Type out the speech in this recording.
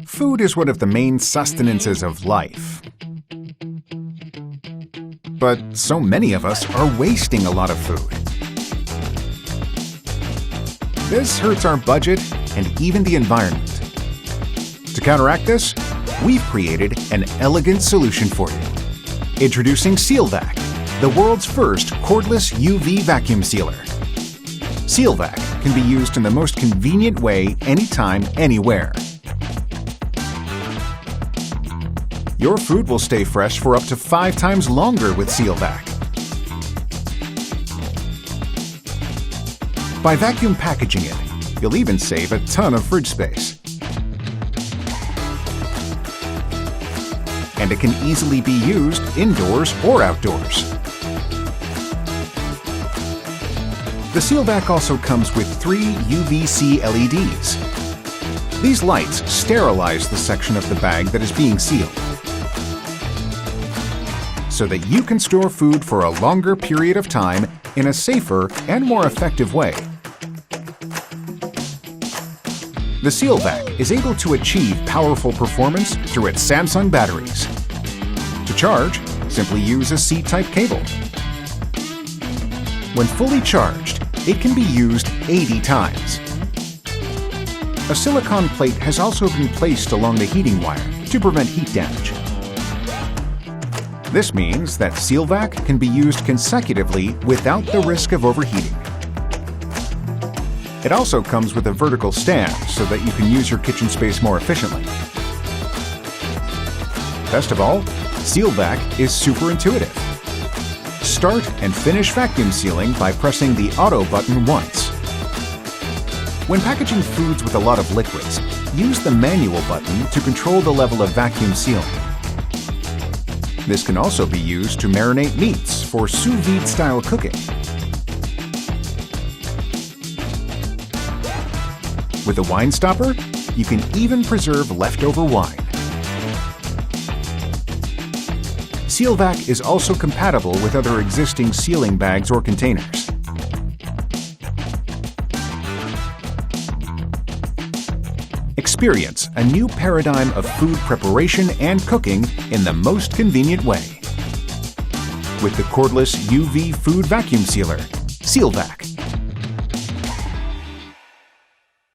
Food is one of the main sustenances of life. But so many of us are wasting a lot of food. This hurts our budget and even the environment. To counteract this, we've created an elegant solution for you. Introducing SEALVAC, the world's first cordless UV vacuum sealer. SEALVAC can be used in the most convenient way anytime, anywhere. Your food will stay fresh for up to 5 times longer with SEALVAC. By vacuum packaging it, you'll even save a ton of fridge space. And it can easily be used indoors or outdoors. The SEALVAC also comes with 3 UVC LEDs. These lights sterilize the section of the bag that is being sealed, so that you can store food for a longer period of time in a safer and more effective way. The SEALVAC is able to achieve powerful performance through its Samsung batteries. To charge, simply use a C-type cable. When fully charged, it can be used 80 times. A silicone plate has also been placed along the heating wire to prevent heat damage. This means that SEALVAC can be used consecutively without the risk of overheating. It also comes with a vertical stand so that you can use your kitchen space more efficiently. Best of all, SEALVAC is super intuitive. Start and finish vacuum sealing by pressing the Auto button once. When packaging foods with a lot of liquids, use the Manual button to control the level of vacuum sealing. This can also be used to marinate meats for sous vide style cooking. With a wine stopper, you can even preserve leftover wine. SEALVAC is also compatible with other existing sealing bags or containers. Experience a new paradigm of food preparation and cooking in the most convenient way. With the cordless UV food vacuum sealer, SEALVAC.